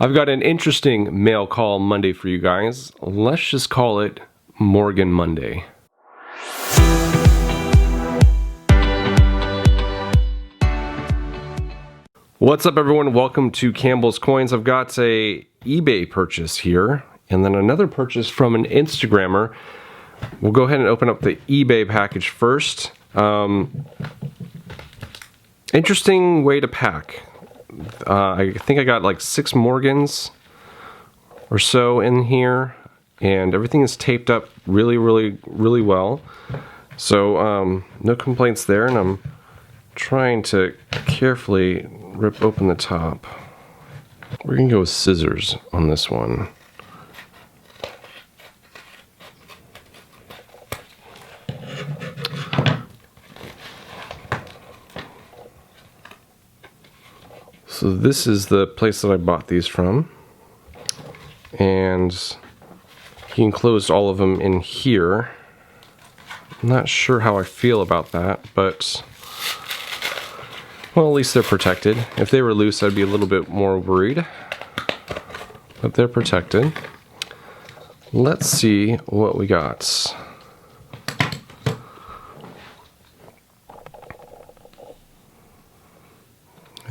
I've got an interesting mail call Monday for you guys. Let's just call it Morgan Monday. What's up, everyone? Welcome to Campbell's Coins. I've got a eBay purchase here and then another purchase from an Instagrammer. We'll go ahead and open up the eBay package first. Interesting way to pack. I think I got like 6 Morgans or so in here, and everything is taped up really well. So no complaints there, and I'm trying to carefully rip open the top. We're gonna go with scissors on this one. So this is the place that I bought these from, and he enclosed all of them in here. I'm not sure how I feel about that, but well, at least they're protected. If they were loose, I'd be a little bit more worried, but they're protected. Let's see what we got.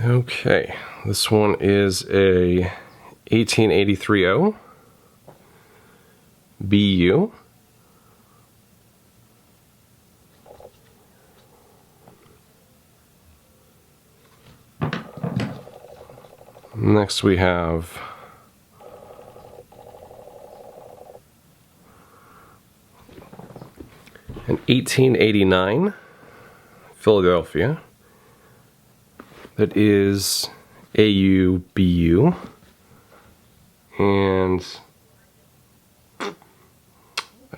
Okay, this one is a 1883-0 BU. Next we have an 1889 Philadelphia. That is AU-BU, and I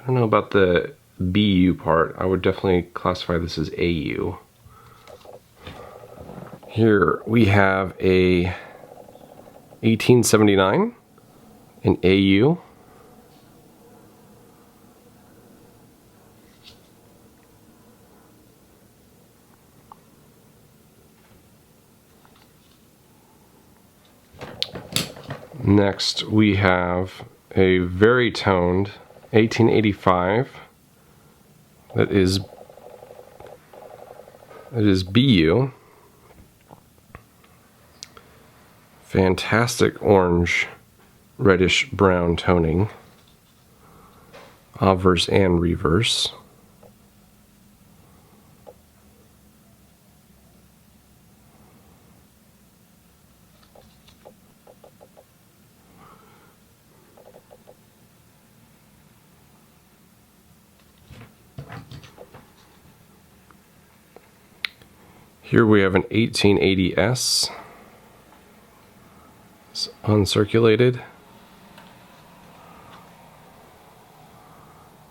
don't know about the BU part. I would definitely classify this as AU. Here we have a 1879, an AU. Next, we have a very toned 1885 that is BU. Fantastic orange, reddish brown toning, obverse and reverse. Here we have an 1880S. It's uncirculated.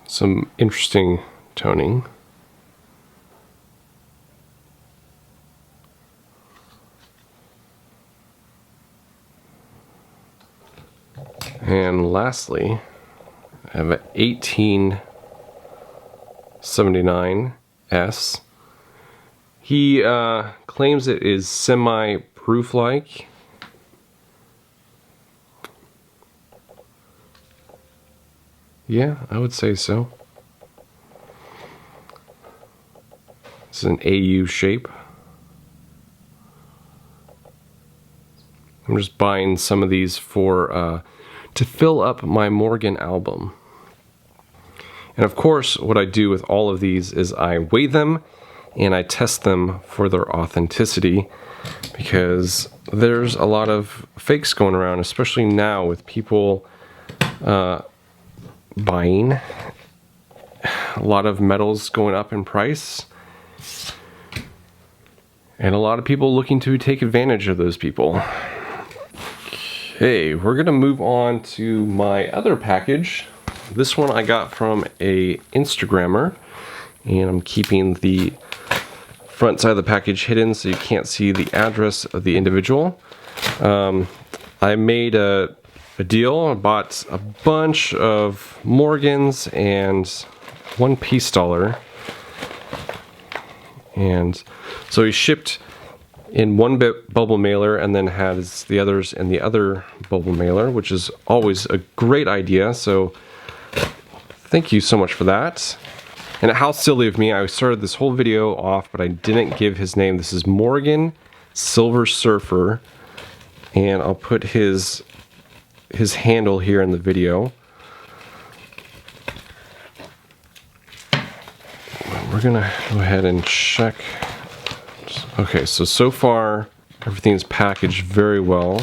Some interesting toning. And lastly, I have an 1879S. He claims it is semi-proof-like. Yeah, I would say so. This is an AU shape. I'm just buying some of these for to fill up my Morgan album. And of course, what I do with all of these is I weigh them and I test them for their authenticity, because there's a lot of fakes going around, especially now with people buying. A lot of metals going up in price, and a lot of people looking to take advantage of those people. Okay, we're gonna move on to my other package. This one I got from a Instagrammer, and I'm keeping the front side of the package hidden so you can't see the address of the individual. I made a deal. I bought a bunch of Morgans and one peace dollar, and so he shipped in one bubble mailer and then has the others in the other bubble mailer, which is always a great idea. So thank you so much for that. And how silly of me, I started this whole video off, but I didn't give his name. This is Morgan Silver Surfer, and I'll put his handle here in the video. We're gonna go ahead and check. Okay, so far everything's packaged very well.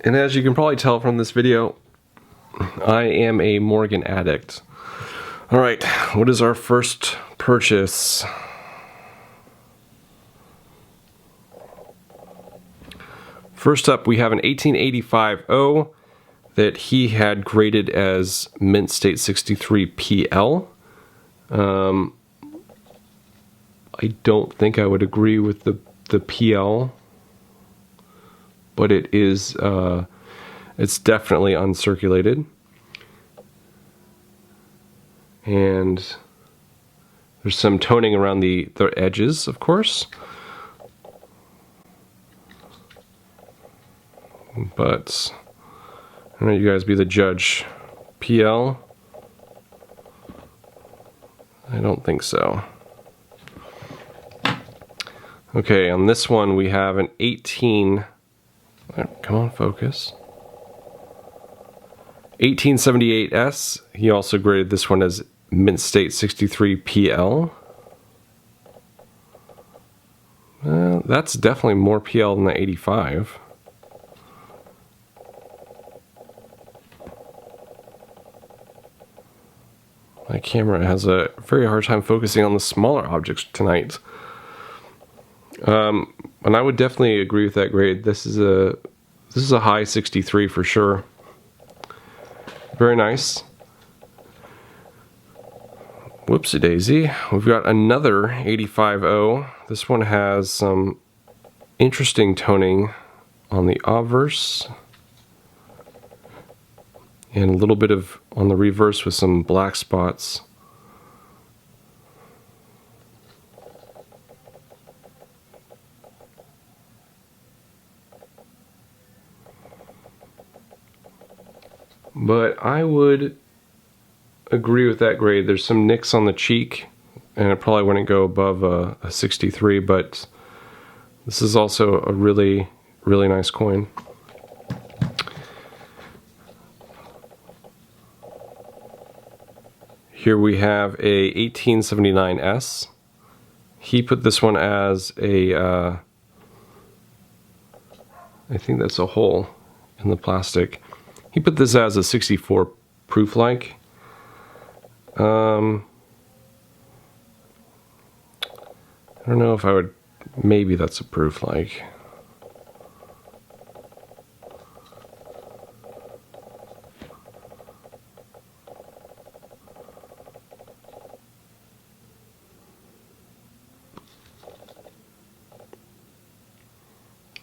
And as you can probably tell from this video, I am a Morgan addict. All right, what is our first purchase? First up, we have an 1885 that he had graded as Mint State 63 PL. I don't think I would agree with the PL. But it is, it's definitely uncirculated. And there's some toning around the edges, of course. But I don't know, you guys be the judge. PL? I don't think so. Okay, on this one we have an 18... Come on, focus. 1878S. He also graded this one as Mint State 63 PL. That's definitely more PL than the 85. My camera has a very hard time focusing on the smaller objects tonight. And I would definitely agree with that grade. This is a high 63 for sure. Very nice. Whoopsie daisy. We've got another 85 This one has some interesting toning on the obverse and a little bit of on the reverse with some black spots. But I would agree with that grade. There's some nicks on the cheek, and it probably wouldn't go above a 63, but this is also a really, really nice coin. Here we have a 1879S. He put this one as a, I think that's a hole in the plastic. He put this as a 64 proof-like. I don't know if I would, maybe that's a proof-like.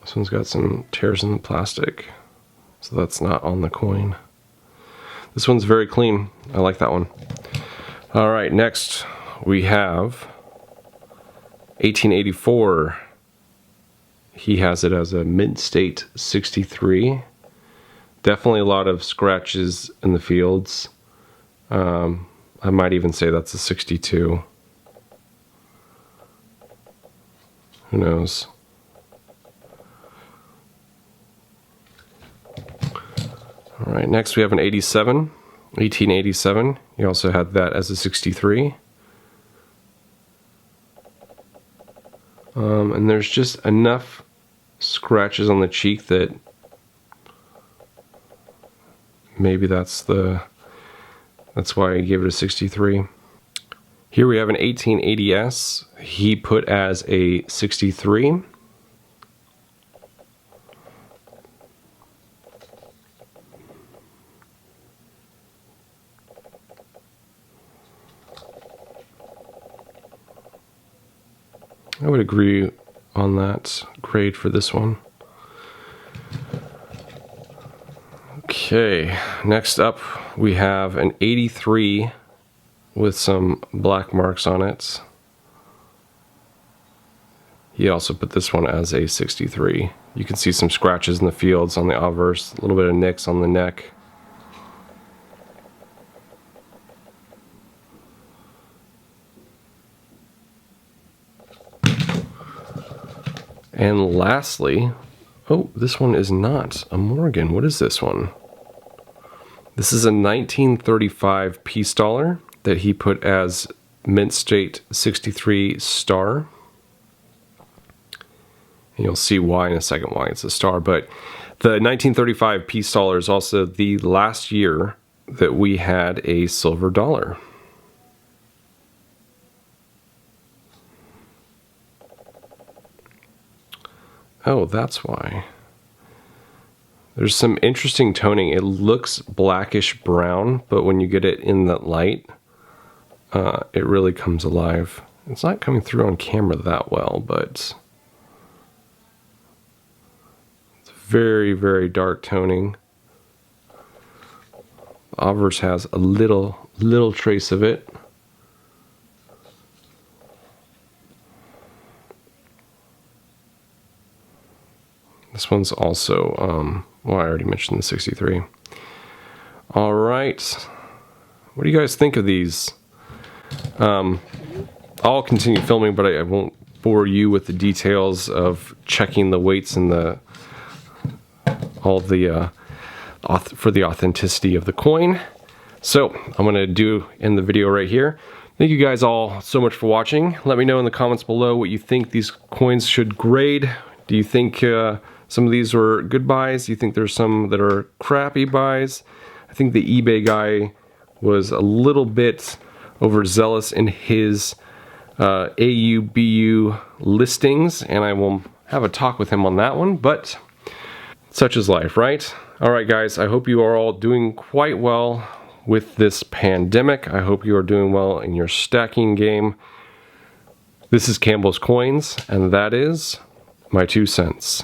This one's got some tears in the plastic. So that's not on the coin. This one's very clean. I like that one. All right, next we have 1884. He has it as a Mint State 63. Definitely a lot of scratches in the fields. I might even say that's a 62. Who knows? All right, next we have an 87, 1887. He also had that as a 63. And there's just enough scratches on the cheek that maybe that's why I gave it a 63. Here we have an 1880s. He put as a 63. I would agree on that grade for this one. Okay, next up we have an 83 with some black marks on it. He also put this one as a 63. You can see some scratches in the fields on the obverse, a little bit of nicks on the neck. And lastly, oh, this one is not a Morgan. What is this one? This is a 1935 Peace Dollar that he put as Mint State 63 star. And you'll see why in a second why it's a star. But the 1935 Peace Dollar is also the last year that we had a silver dollar. Oh, that's why. There's some interesting toning. It looks blackish brown, but when you get it in the light, it really comes alive. It's not coming through on camera that well, but it's very, very dark toning. The obverse has a little trace of it. This one's also, well, I already mentioned the 63. All right. What do you guys think of these? I'll continue filming, but I won't bore you with the details of checking the weights and all the for the authenticity of the coin. So I'm going to end the video right here. Thank you guys all so much for watching. Let me know in the comments below what you think these coins should grade. Do you think some of these were good buys? Do you think there's some that are crappy buys? I think the eBay guy was a little bit overzealous in his AUBU listings, and I will have a talk with him on that one, but such is life, right? All right, guys, I hope you are all doing quite well with this pandemic. I hope you are doing well in your stacking game. This is Campbell's Coins, and that is my 2 cents.